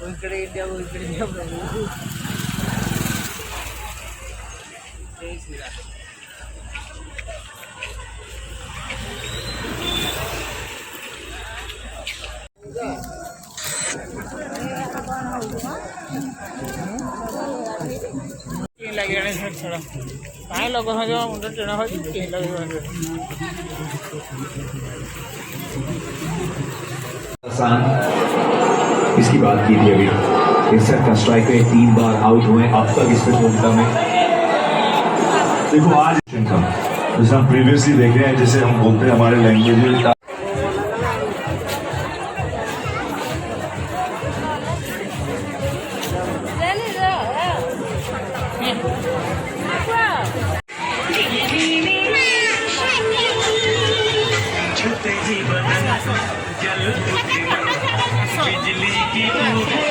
इकडे इंडिया इकडे इंडिया प्रभू जय श्रीराम. लगे छड़ा कहीं लोग मुंड टेढ़ा हो इसकी बात की थी अभी. इस सेट का स्ट्राइकर 3 बार आउट हुए अब तक इस प्रतियोगिता में. देखो आज जैसे हम प्रीवियसली देख रहे हैं, जैसे हम बोलते हैं हमारे लैंग्वेज में बिजली की